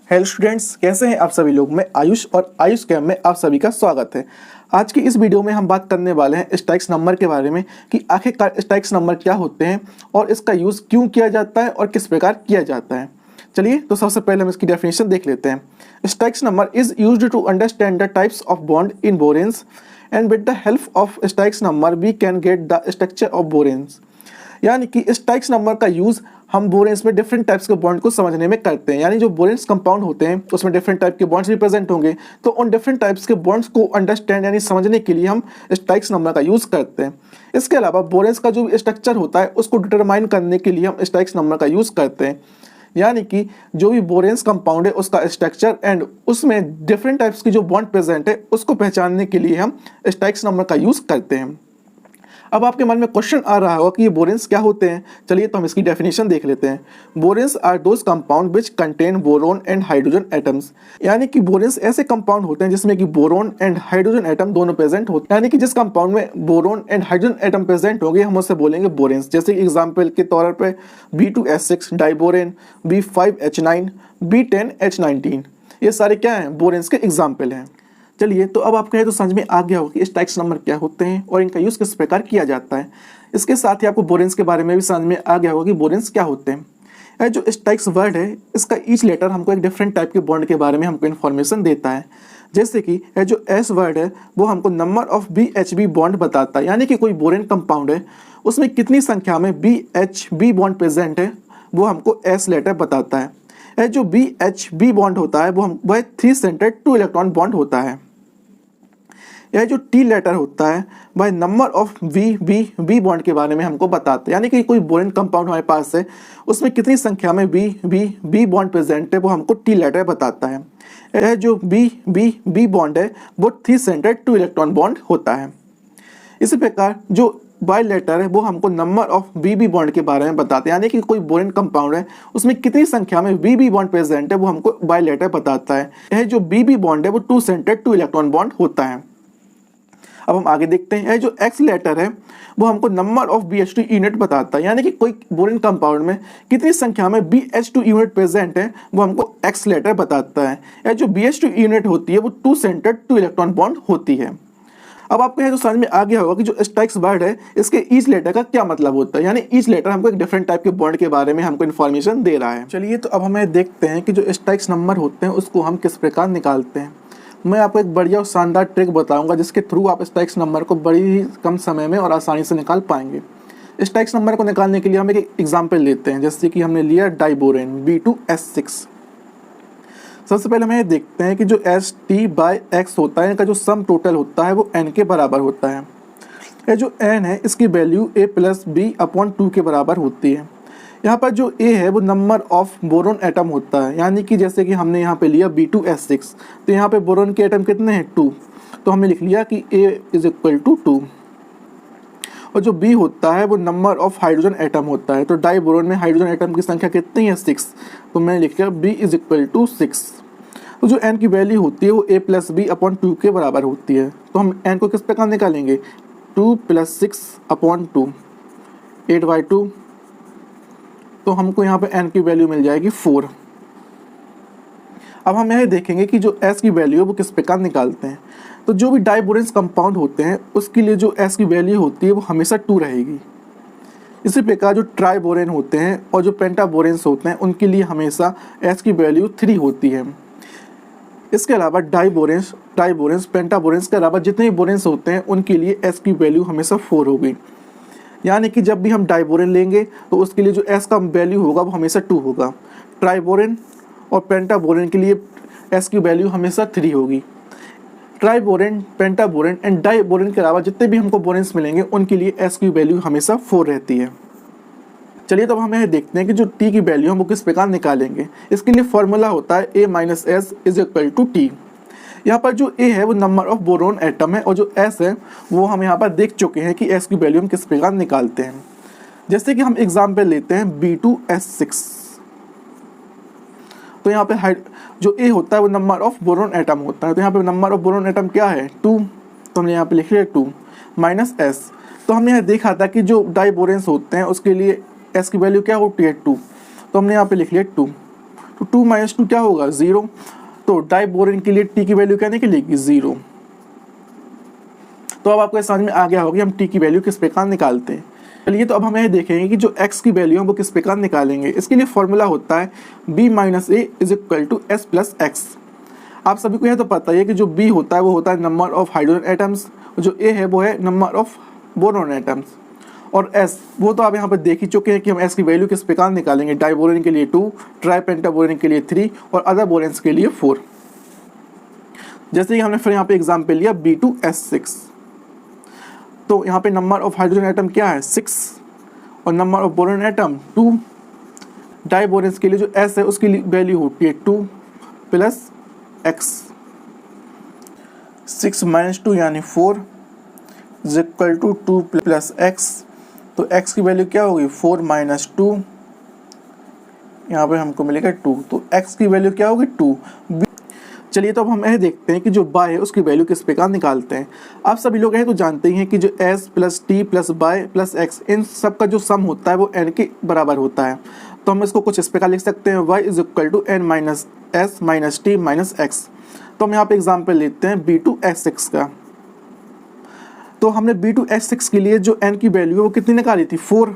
Hello students, कैसे हैं आप सभी लोग। मैं आयुष और आयुष कैम में आप सभी का स्वागत है। आज की इस वीडियो में हम बात करने वाले हैं स्टैक्स नंबर के बारे में कि आखिरकार स्टैक्स नंबर क्या होते हैं और इसका यूज़ क्यों किया जाता है और किस प्रकार किया जाता है। चलिए तो सबसे पहले हम इसकी डेफिनेशन देख लेते हैं। Styx number is used to understand the types of bond in boranes and with the help of styx number we can get the structure of boranes. यानी कि स्टैक्स नंबर का यूज़ हम बोरेन्स में डिफरेंट टाइप्स के bond को समझने में करते हैं। यानी जो बोरेन्स कंपाउंड होते हैं उसमें डिफरेंट टाइप के बॉन्ड्स रिप्रेजेंट होंगे, तो उन डिफरेंट टाइप्स के बॉन्ड्स को अंडरस्टैंड यानी समझने के लिए हम स्टैक्स नंबर का यूज़ करते हैं। इसके अलावा बोरेन्स का जो भी स्ट्रक्चर होता है उसको डिटरमाइन करने के लिए हम स्टैक्स नंबर का यूज़ करते हैं। यानी कि जो भी बोरेन्स कंपाउंड है उसका स्ट्रक्चर एंड उसमें डिफरेंट टाइप्स की जो बॉन्ड प्रेजेंट है उसको पहचानने के लिए हम स्टैक्स नंबर का यूज़ करते हैं। अब आपके मन में क्वेश्चन आ रहा होगा कि ये बोरेन्स क्या होते हैं। चलिए तो हम इसकी डेफिनेशन देख लेते हैं। Boranes are those compound which contain boron and hydrogen atoms. यानी कि बोरेन्स ऐसे कंपाउंड होते हैं जिसमें कि बोरोन एंड हाइड्रोजन एटम दोनों प्रेजेंट होते हैं। यानी कि जिस कंपाउंड में boron and hydrogen atom present होंगे हम उसे बोलेंगे बोरेन्स। जैसे एग्जाम्पल के तौर पर B2S6 डाइबोरेन, B5H9, B10H19, ये सारे क्या हैं, बोरेन्स के एग्जाम्पल हैं। चलिए तो अब आप कहें तो समझ में आ गया होगा कि स्टैक्स नंबर क्या होते हैं और इनका यूज़ किस प्रकार किया जाता है। इसके साथ ही आपको बोरेन्स के बारे में भी समझ में आ गया होगा कि बोरेन्स क्या होते हैं। यह जो स्टैक्स वर्ड है इसका ईच लेटर हमको एक डिफरेंट टाइप के बॉन्ड के बारे में हमको इन्फॉर्मेशन देता है। जैसे कि यह जो एस वर्ड है वो हमको नंबर ऑफ BHB बॉन्ड बताता है। यानी कि कोई बोरेन कंपाउंड है उसमें कितनी संख्या में BHB बॉन्ड प्रेजेंट है वो हमको एस लेटर बताता है। यह जो BHB बॉन्ड होता है वह 3 सेंटर्ड 2 इलेक्ट्रॉन बॉन्ड होता है। यह जो टी लेटर होता है वह नंबर ऑफ बी बॉन्ड के बारे में हमको बताता है। यानी कि कोई बोरेन कंपाउंड हमारे पास है उसमें कितनी संख्या में बी बॉन्ड प्रेजेंट है वो हमको टी लेटर बताता है। यह जो बी बॉन्ड है वो 3 सेंटर्ड 2 इलेक्ट्रॉन बॉन्ड होता है। इसी प्रकार जो वाई लेटर है वो हमको नंबर ऑफ बी बॉन्ड के बारे में बताते हैं। यानी कि कोई बोरेन कंपाउंड है उसमें कितनी संख्या में बी बॉन्ड प्रेजेंट है वो हमको वाई लेटर बताता है। यह जो बी बॉन्ड है वो 2 सेंटर्ड 2 इलेक्ट्रॉन बॉन्ड होता है। अब हम आगे देखते हैं। यह जो एक्स लेटर है वो हमको नंबर ऑफ BH2 यूनिट बताता है। यानी कि कोई बोरेन कंपाउंड में कितनी संख्या में BH2 यूनिट प्रेजेंट है वो हमको एक्स लेटर बताता है। यह जो BH2 यूनिट होती है वो 2 सेंटर्ड 2 इलेक्ट्रॉन बॉन्ड होती है। अब आपको यह तो समझ में आ गया होगा कि जो स्टैक्स वर्ड है इसके ईच लेटर का क्या मतलब होता है। यानी ईच लेटर हमको एक डिफरेंट टाइप के बॉन्ड के बारे में हमको इन्फॉर्मेशन दे रहा है। चलिए तो अब हमें देखते हैं कि जो स्टैक्स नंबर होते हैं उसको हम किस प्रकार निकालते हैं। मैं आपको एक बढ़िया और शानदार ट्रिक बताऊंगा जिसके थ्रू आप स्टैक्स नंबर को बड़ी ही कम समय में और आसानी से निकाल पाएंगे। स्टैक्स नंबर को निकालने के लिए हम एक एग्जांपल लेते हैं। जैसे कि हमने लिया डाइबोरेन B2S6। सबसे पहले हम ये देखते हैं कि जो ST/X होता है इनका जो सम टोटल होता है वो N के बराबर होता है। यह जो N है इसकी वैल्यू A+B/2 के बराबर होती है। यहाँ पर जो A है वो नंबर ऑफ बोरोन एटम होता है। यानी कि जैसे कि हमने यहाँ पे लिया B2S6 तो यहाँ पे बोरोन के एटम कितने हैं 2, तो हमने लिख लिया कि A = 2। और जो B होता है वो नंबर ऑफ हाइड्रोजन एटम होता है। तो डाई बोरोन में हाइड्रोजन एटम की संख्या कितनी है 6, तो मैंने लिख लिया B = 6। तो जो N की वैल्यू होती है वो A+B/2 के बराबर होती है। तो हम N को किस प्रकार निकालेंगे, 2 + 6/2 8/2। तो हमको यहाँ पे N की वैल्यू मिल जाएगी 4। अब हम यह देखेंगे कि जो S की वैल्यू है वो किस प्रकार निकालते हैं। तो जो भी डाइबोरेन्स कंपाउंड होते हैं उसके लिए जो S की वैल्यू होती है वो हमेशा 2 रहेगी। इसी प्रकार जो ट्राइबोरेन होते हैं और जो पेंटाबोरेन्स होते हैं उनके लिए हमेशा S की वैल्यू 3 होती है। इसके अलावा डाइबोरेन्स पेंटाबोरेन्स के अलावा जितने भी बोरेन्स होते हैं उनके लिए S की वैल्यू हमेशा 4 होगी। यानी कि जब भी हम डाइबोरेन लेंगे तो उसके लिए जो S का वैल्यू होगा वो हमेशा 2 होगा। ट्राइबोरेन और पेंटाबोरेन के लिए S की वैल्यू हमेशा 3 होगी। ट्राइबोरेन, पेंटाबोरेन एंड डाइबोरेन के अलावा जितने भी हमको बोरेन्स मिलेंगे उनके लिए S की वैल्यू हमेशा 4 रहती है। चलिए तो अब हम यह देखते हैं कि जो T की वैल्यू हम वो किस प्रकार निकालेंगे। इसके लिए फॉर्मूला होता है A - S = T। यहाँ पर जो A है वो नंबर ऑफ बोरोन एटम है और जो S है वो हम यहाँ पर देख चुके हैं कि S की वैल्यू हम किस प्रकार निकालते हैं। जैसे कि हम एग्जाम्पल लेते हैं B2S6। तो यहाँ पे जो A होता है वो नंबर ऑफ बोरोन एटम होता है। तो यहाँ पे नंबर ऑफ बोरोन एटम क्या है 2, तो हमने यहाँ पे लिख लिया 2 - S। तो हमने यहाँ देखा था कि जो डाइबोरेन्स होते हैं उसके लिए S की वैल्यू क्या होती है 2, तो हमने यहाँ पे लिख लिया 2। तो 2 माइनस 2 क्या होगा 0। तो डाइबोरेन के लिए टी की वैल्यू क्या निकलेगी 0। तो अब आपको समझ में आ गया होगा कि हम टी की वैल्यू किस प्रकार निकालते हैं। चलिए तो अब हम यह देखेंगे कि जो x की वैल्यू है वो किस प्रकार निकालेंगे। इसके लिए फॉर्मूला होता है b minus A is equal to S plus X. आप सभी को यह तो पता ही है कि जो b होता है वो होता है नंबर ऑफ हाइड्रोजन एटम्स, जो a है वो है नंबर ऑफ बोरोन एटम्स, और s वो तो आप यहाँ पर देख ही चुके हैं कि हम s की वैल्यू किस प्रकार निकालेंगे। डाइबोरेन के लिए 2, ट्राइपेंटाबोरेन के लिए 3 और अदर बोरेन्स के लिए 4। जैसे कि हमने फिर यहाँ पे एग्जाम्पल लिया B2S6, तो यहाँ पे नंबर ऑफ हाइड्रोजन एटम क्या है 6 और नंबर ऑफ बोरोन एटम 2। डाइबोरेन्स के लिए जो S है उसकी वैल्यू होती है 2 प्लस x। 6 माइनस 2 यानी 4 is equal to 2 plus x। तो x की वैल्यू क्या होगी 4 माइनस 2, यहाँ पे हमको मिलेगा 2। तो x की वैल्यू क्या होगी 2। चलिए तो अब हम यह देखते हैं कि जो y है उसकी वैल्यू किस प्रकार निकालते हैं। आप सभी लोग यह तो जानते ही हैं कि जो s plus T plus y plus x इन सब का जो सम होता है वो n के बराबर होता है। तो हम इसको कुछ इस प्रकार लिख सकते हैं y is equal to n minus S minus T minus x। तो हम यहाँ पे एग्जाम्पल लेते हैं B2S6 का। तो हमने B2S6 के लिए जो n की वैल्यू है वो कितनी निकाली थी 4।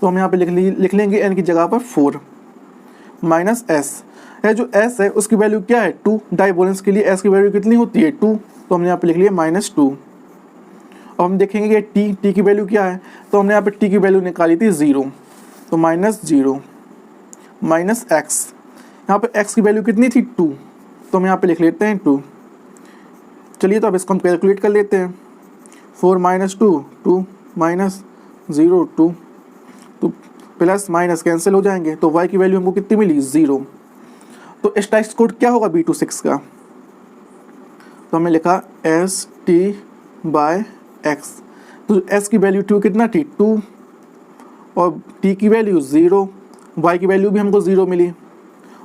तो हम यहाँ पे लिख लेंगे n की जगह पर 4 माइनस s है। जो s है उसकी वैल्यू क्या है 2। डाइबोरेन्स के लिए s की वैल्यू कितनी होती है 2, तो हमने यहाँ पे लिख लिया -2। अब हम देखेंगे कि t की वैल्यू क्या है, तो हमने यहाँ पे t की वैल्यू निकाली थी 0, तो -0 माइनस x। यहाँ पे x की वैल्यू कितनी थी 2, तो हम यहाँ पे लिख लेते हैं 2। चलिए तो अब इसको हम कैलकुलेट कर लेते हैं। 4 माइनस 2 2 माइनस 0 2, तो प्लस माइनस कैंसिल हो जाएंगे, तो y की वैल्यू हमको कितनी मिली 0। तो स्टैटिस्टिक्स कोड क्या होगा B26 का, तो हमने लिखा ST/x। तो s की वैल्यू 2 कितना थी 2 और t की वैल्यू 0, y की वैल्यू भी हमको 0 मिली,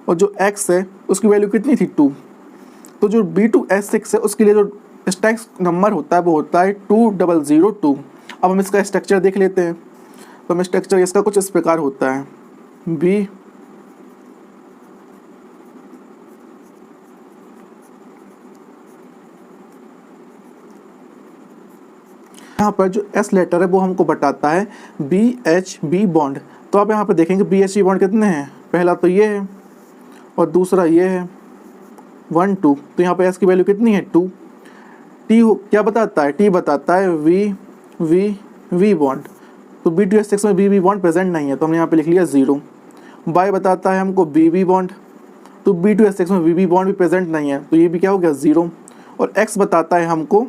और जो x है उसकी वैल्यू कितनी थी 2। तो जो B2S6 है उसके लिए जो स्टैटिस्टिक्स नंबर होता है वो होता है 2002। अब हम इसका स्ट्रक्चर देख लेते हैं। तो हम स्ट्रक्चर इसका कुछ इस प्रकार होता है B यहाँ पर जो S लेटर है वो हमको बताता है BHB बॉन्ड। तो आप यहाँ पर देखेंगे BHB बॉन्ड कितने हैं, पहला तो ये है और दूसरा ये है 1 2। तो यहाँ पर S की वैल्यू कितनी है 2। T क्या बताता है, T बताता है V बॉन्ड। तो B2S6 में B बॉन्ड प्रेजेंट नहीं है, तो हमने यहाँ पे लिख लिया 0। Y बताता है हमको BB बॉन्ड, तो B2S6 में BB बॉन्ड भी प्रेजेंट नहीं है, तो ये भी क्या हो गया 0। और X बताता है हमको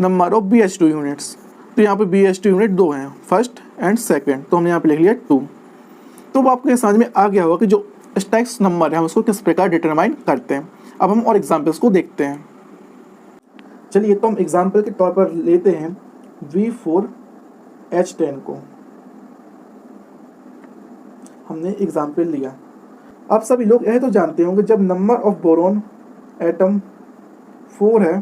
नंबर ऑफ BH2 यूनिट्स, तो यहाँ पे BH2 यूनिट 2 हैं, फर्स्ट एंड सेकेंड, तो हमने यहाँ पे लिख लिया 2। तो वो आपको ये समझ में आ गया होगा कि जो स्टैटिस्टिक्स नंबर है हम उसको किस प्रकार डिटरमाइन करते हैं। अब हम और एग्जाम्पल्स को देखते हैं। चलिए तो हम एग्जाम्पल के तौर पर लेते हैं V4H10 को। हमने एग्जाम्पल लिया। आप सभी लोग यह तो जानते होंगे जब नंबर ऑफ बोरोन एटम 4 है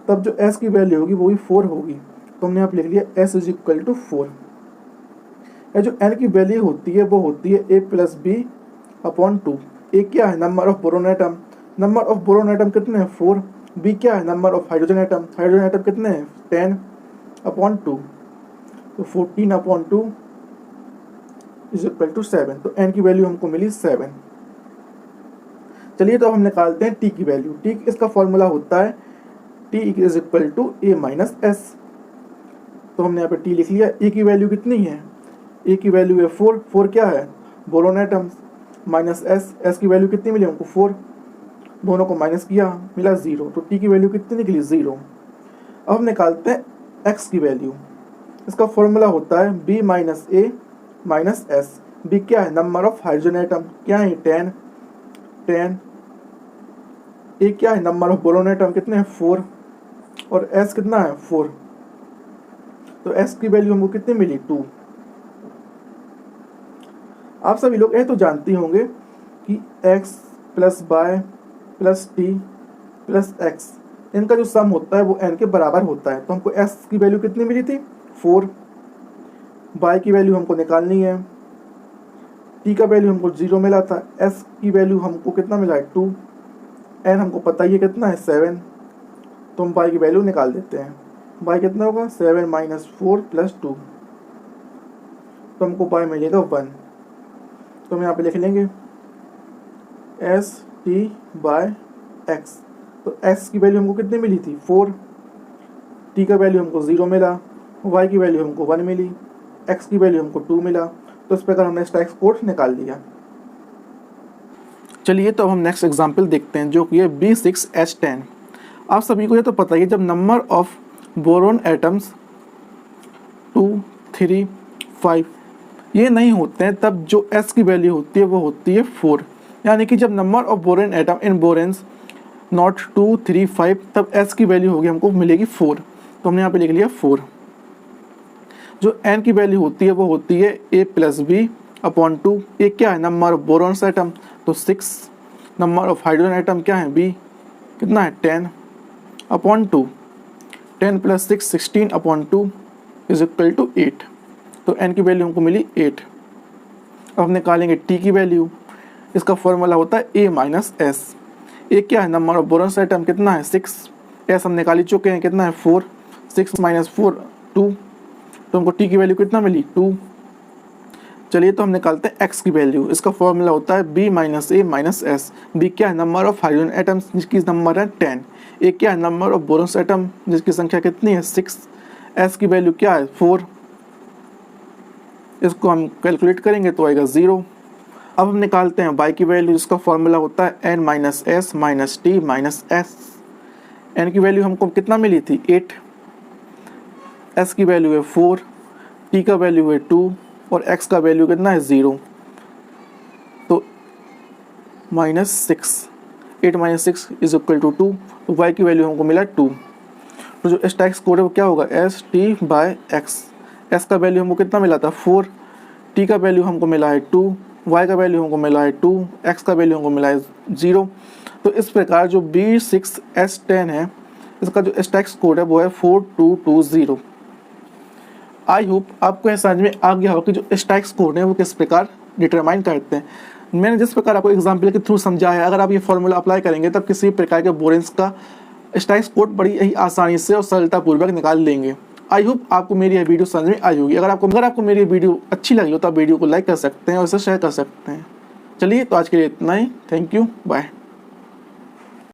तब जो S की वैल्यू होगी वो भी 4 होगी, तो हमने यहाँ पे लिख लिया S इज इक्वल टू 4। यह जो N की वैल्यू होती है वो होती है A plus B upon 2। A क्या है number of boron atom, number of boron atom कितने हैं 4। B क्या है number of hydrogen atom, hydrogen atom कितने हैं 10 अपॉन 2, तो 14 अपॉन 2 इज इक्वल टू 7। तो n की वैल्यू हमको मिली 7। चलिए तो अब हम निकालते हैं t की वैल्यू। t इसका फॉर्मूला होता है t is equal to a minus S. तो हमने यहाँ पे t लिख लिया। a की वैल्यू कितनी है, a की वैल्यू है 4, 4 क्या है boron atoms, minus S, S की वैल्यू कितनी मिली हमको 4, दोनों को माइनस किया मिला 0, तो t की वैल्यू कितनी निकली 0। अब हम निकालते हैं x की वैल्यू। इसका फॉर्मूला होता है b माइनस ए माइनस एस। b क्या है नंबर ऑफ हाइड्रोजन एटम, क्या है 10 10। a क्या है नंबर ऑफ बोरोन एटम, कितने हैं 4, और s कितना है 4, तो s की वैल्यू हमको कितनी मिली 2। आप सभी लोग ये तो जानते होंगे कि x plus y plus t plus x इनका जो सम होता है वो n के बराबर होता है। तो हमको s की वैल्यू कितनी मिली थी 4, y की वैल्यू हमको निकालनी है टी का वैल्यू हमको 0 मिला था, एस की वैल्यू हमको कितना मिला है 2, एन हमको पता ही है कितना है 7, तो हम वाई की वैल्यू निकाल देते हैं। वाई कितना होगा 7 माइनस 4 प्लस 2, तो हमको वाई मिलेगा 1। तो हम यहाँ पे लिख लेंगे एस टी बाय एक्स। तो एक्स की वैल्यू हमको कितनी मिली थी 4, टी का वैल्यू हमको 0 मिला, वाई की वैल्यू हमको 1 मिली, एक्स की वैल्यू हमको 2 मिला। तो इस प्रकार हमने इसका एक्स कोड निकाल लिया। चलिए तो अब हम नेक्स्ट एग्जाम्पल देखते हैं जो कि है B6H10। आप सभी को ये तो पता ही है, जब नंबर ऑफ बोरोन एटम्स 2, 3, 5 ये नहीं होते हैं तब जो S की वैल्यू होती है वो होती है 4। यानी कि जब number of boron atom in boranes not 2, 3, 5 तब S की वैल्यू होगी हमको मिलेगी 4। तो हमने यहाँ पे लिख लिया 4। जो N की वैल्यू होती है वो होती है A प्लस बी अपॉन 2। ये क्या है नंबर ऑफ बोरोन्स एटम, तो 6। नंबर ऑफ हाइड्रोजन एटम क्या है B, कितना है 10 upon 2। 10 plus 6 16 upon 2 is equal to 8। तो N की वैल्यू हमको मिली 8। अब हम निकालेंगे T की वैल्यू। इसका फॉर्मूला होता है A माइनस एस। ये क्या है नंबर ऑफ बोरोन्स एटम, कितना है 6। एस हम निकाल ही चुके हैं, कितना है 4। 6 माइनस 4 2। तो हमको T की वैल्यू कितना मिली 2। चलिए तो हम निकालते हैं X की वैल्यू। इसका फॉर्मूला होता है B माइनस ए माइनस एस। B क्या है नंबर ऑफ हाइड्रोजन एटम्स जिसकी नंबर है 10। ए क्या है नंबर ऑफ बोरोन्स एटम जिसकी संख्या कितनी है 6। S की वैल्यू क्या है 4। इसको हम कैलकुलेट करेंगे तो आएगा 0। अब हम निकालते हैं Y की वैल्यू जिसका फॉर्मूला होता है N minus S minus T minus S. N की वैल्यू हमको कितना मिली थी 8, S की वैल्यू है 4, T का वैल्यू है 2 और X का वैल्यू कितना है 0। तो -6, 8 माइनस 6 इज इक्वल टू 2। तो Y की वैल्यू हमको मिला 2। तो जो इसका एक्स कोड है वो क्या होगा S T by X. S का वैल्यू हमको कितना मिला था 4, टी का वैल्यू हमको मिला है 2, वाई का वैल्यू हमको मिला है 2, एक्स का वैल्यू हमको मिला है 0। तो इस प्रकार जो B6H10 है इसका जो स्टैक्स कोड है वो है 4220। आई होप आपको यह समझ में आ गया हो कि जो स्टैक्स कोड है वो किस प्रकार डिटरमाइन करते हैं। मैंने जिस प्रकार आपको एग्जाम्पल के थ्रू समझा है, अगर आप ये फॉर्मूला अप्लाई करेंगे तब किसी प्रकार के बोरेंस का स्टैक्स कोड बड़ी ही आसानी से और सरलतापूर्वक निकाल लेंगे। आई होप आपको मेरी यह वीडियो समझ में आई होगी। अगर आपको मेरी वीडियो अच्छी लगी हो तो आप वीडियो को लाइक कर सकते हैं और इसे शेयर कर सकते हैं। चलिए तो आज के लिए इतना ही। Thank you, bye.